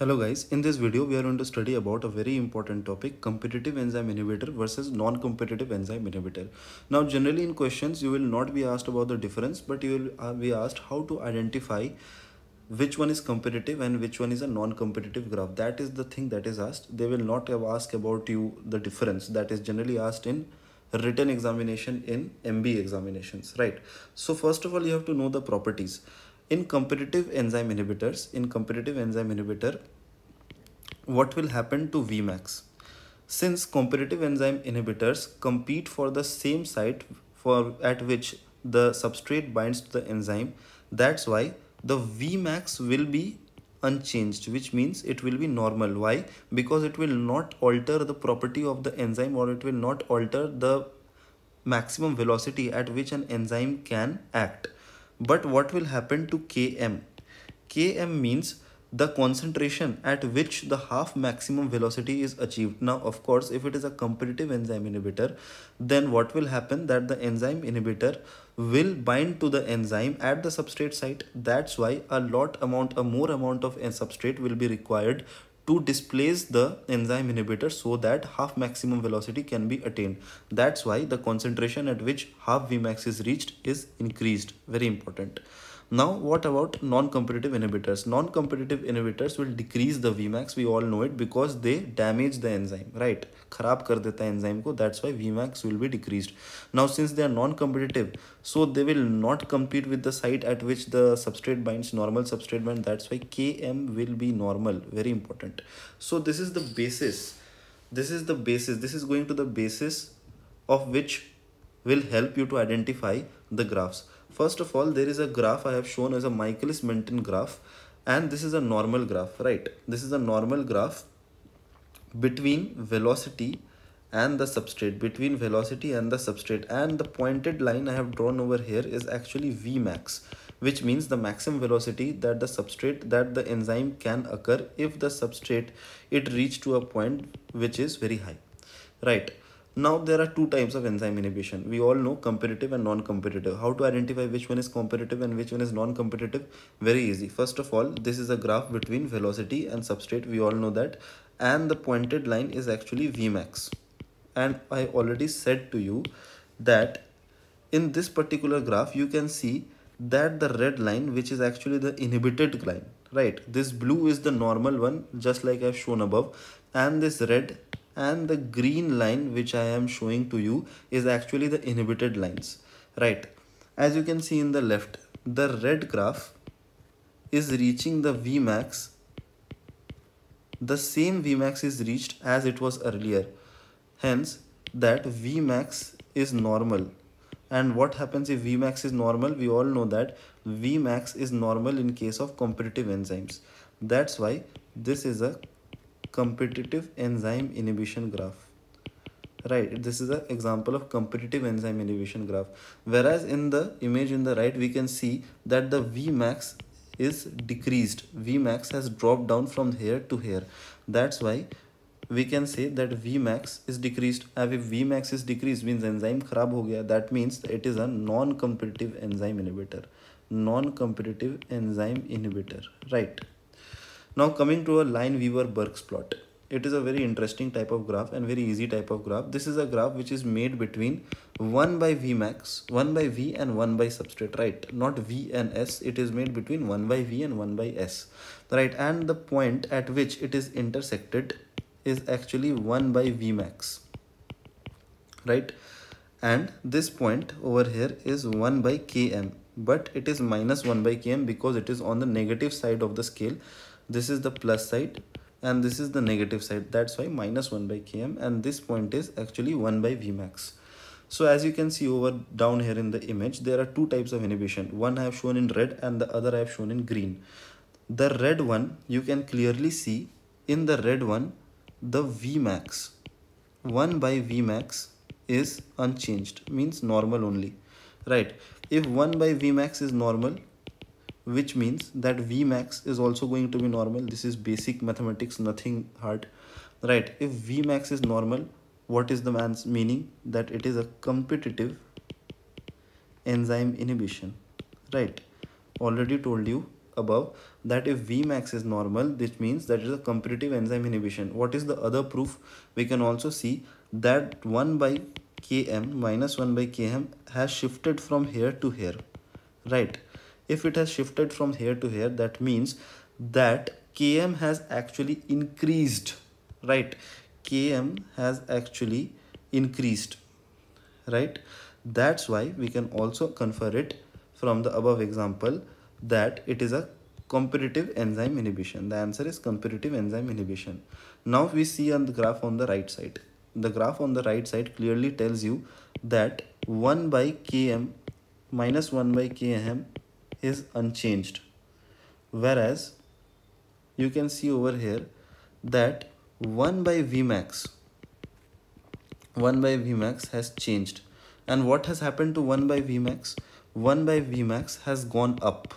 Hello guys, in this video we are going to study about a very important topic, competitive enzyme inhibitor versus non-competitive enzyme inhibitor. Now generally in questions you will not be asked about the difference, but you will be asked how to identify which one is competitive and which one is a non-competitive graph. That is the thing that is asked. They will not ask about you the difference. That is generally asked in written examination in MB examinations, right? So first of all you have to know the properties. In competitive enzyme inhibitor, what will happen to Vmax? Since competitive enzyme inhibitors compete for the same site for at which the substrate binds to the enzyme, that's why the Vmax will be unchanged, which means it will be normal. Why? Because it will not alter the property of the enzyme, or it will not alter the maximum velocity at which an enzyme can act. But what will happen to Km? Km means the concentration at which the half maximum velocity is achieved. Now, of course, if it is a competitive enzyme inhibitor, then what will happen that the enzyme inhibitor will bind to the enzyme at the substrate site. That's why a more amount of a substrate will be required to displace the enzyme inhibitor so that half maximum velocity can be attained. That's why the concentration at which half Vmax is reached is increased. Very important. Now, what about non-competitive inhibitors? Non-competitive inhibitors will decrease the Vmax. We all know it because they damage the enzyme, right? खराब कर देता है enzyme को. That's why Vmax will be decreased. Now, since they are non-competitive, so they will not compete with the site at which the substrate binds, normal substrate bind. That's why Km will be normal. Very important. So this is the basis. This is going to the basis of which will help you to identify the graphs. First of all, there is a graph I have shown as a Michaelis-Menten graph, and this is a normal graph, right? This is a normal graph between velocity and the substrate, and the pointed line I have drawn over here is actually Vmax, which means the maximum velocity that the enzyme can occur if the substrate it reach to a point which is very high, right? Now there are two types of enzyme inhibition. We all know competitive and non-competitive. How to identify which one is competitive and which one is non-competitive? Very easy. First of all, this is a graph between velocity and substrate. We all know that. And the pointed line is actually Vmax. And I already said to you that in this particular graph, you can see that the red line, which is actually the inhibited line, right? This blue is the normal one, just like I've shown above. And this red and the green line which I am showing to you is actually the inhibited lines, right? As you can see in the left, the red graph is reaching the Vmax. The same Vmax is reached as it was earlier, hence that Vmax is normal. And what happens if Vmax is normal? We all know that Vmax is normal in case of competitive enzymes. That's why this is a competitive enzyme inhibition graph, right? This is an example of competitive enzyme inhibition graph, whereas in the image in the right we can see that the Vmax is decreased. Vmax has dropped down from here to here. That's why we can say that Vmax is decreased. And if Vmax is decreased means enzyme kharab ho gaya. That means it is a non-competitive enzyme inhibitor. Non-competitive enzyme inhibitor, right? Now coming to a Lineweaver-Burks plot. It is a very interesting type of graph and very easy type of graph. This is a graph which is made between 1 by Vmax, 1 by V and 1 by substrate, right? Not V and S. It is made between 1 by V and 1 by S, right? And the point at which it is intersected is actually 1 by Vmax, right? And this point over here is 1 by Km, but it is minus 1 by Km because it is on the negative side of the scale. This is the plus side and this is the negative side. That's why minus 1 by Km, and this point is actually 1 by Vmax. So as you can see over down here in the image, there are two types of inhibition. One I have shown in red and the other I have shown in green. The red one, you can clearly see in the red one, the Vmax, 1 by Vmax is unchanged, means normal only, right? If 1 by Vmax is normal, which means that Vmax is also going to be normal. This is basic mathematics, nothing hard, right? If Vmax is normal, what is the man's meaning? That it is a competitive enzyme inhibition, right? Already told you above that if Vmax is normal, this means that is a competitive enzyme inhibition. What is the other proof? We can also see that 1 by Km minus 1 by Km has shifted from here to here, right? If it has shifted from here to here, that means that Km has actually increased, right? Km has actually increased, right? That's why we can also confer it from the above example that it is a competitive enzyme inhibition. The answer is competitive enzyme inhibition. Now we see on the graph on the right side. The graph on the right side clearly tells you that 1 by Km minus 1 by Km is unchanged, whereas you can see over here that 1 by Vmax 1 by Vmax has changed. And what has happened to 1 by Vmax? 1 by Vmax has gone up.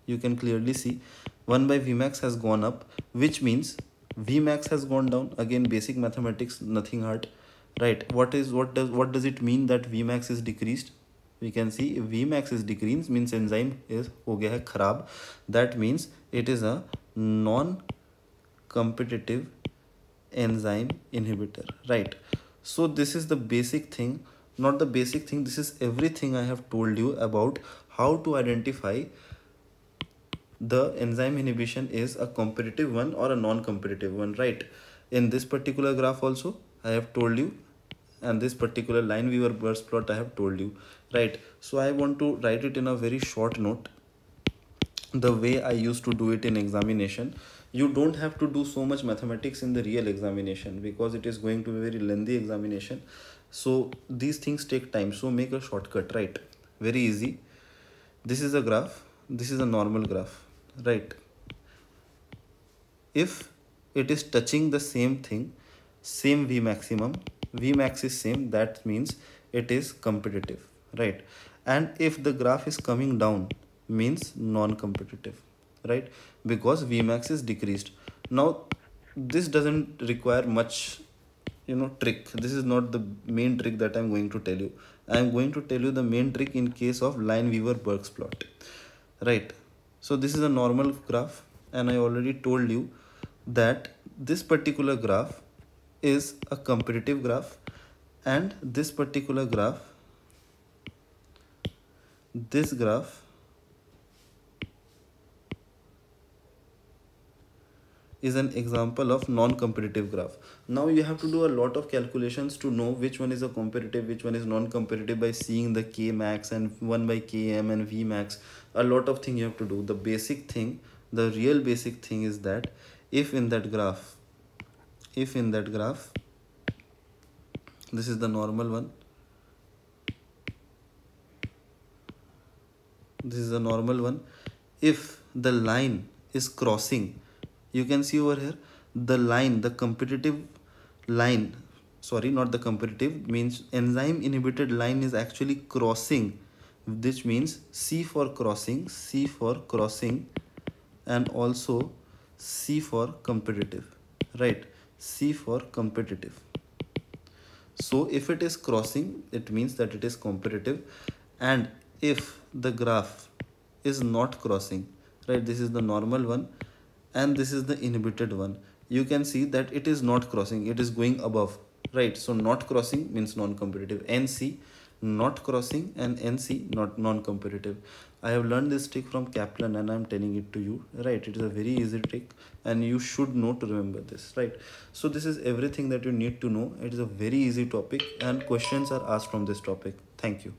You can clearly see 1 by Vmax has gone up, which means Vmax has gone down. Again, basic mathematics, nothing hard, right? What does it mean that Vmax is decreased? We can see if Vmax is decreased means enzyme is ho gaya hai kharab. That means it is a non-competitive enzyme inhibitor, right? So this is the basic thing, not the basic thing, this is everything I have told you about how to identify the enzyme inhibition is a competitive one or a non-competitive one, right? In this particular graph also I have told you, and this particular line weaver burst plot I have told you, right? So I want to write it in a very short note, the way I used to do it in examination. You don't have to do so much mathematics in the real examination because it is going to be a very lengthy examination. So these things take time. So make a shortcut, right? Very easy. This is a graph. This is a normal graph, right? If it is touching the same thing, same V maximum, Vmax is same, that means it is competitive, right? And if the graph is coming down, means non-competitive, right? Because Vmax is decreased. Now this doesn't require much trick. This is not the main trick that I'm going to tell you. I'm going to tell you the main trick in case of Lineweaver-Burks plot, right? So this is a normal graph, and I already told you that this particular graph is a competitive graph, and this particular graph, this graph is an example of non-competitive graph. Now you have to do a lot of calculations to know which one is a competitive, which one is non-competitive by seeing the K max and 1 by Km and V max. A lot of things you have to do. The basic thing, the real basic thing is that if in that graph, this is the normal one, this is the normal one, if the line is crossing, you can see over here the line, the competitive line, sorry, not the competitive, means enzyme inhibited line is actually crossing, which means C for crossing, and also C for competitive, right? C for competitive. So if it is crossing, it means that it is competitive. And if the graph is not crossing, right, this is the normal one and this is the inhibited one, you can see that it is not crossing, it is going above, right? So not crossing means non-competitive. NC not crossing and NC not non-competitive. I have learned this trick from Kaplan and I am telling it to you, right? It is a very easy trick and you should know to remember this, right? So this is everything that you need to know. It is a very easy topic and questions are asked from this topic. Thank you.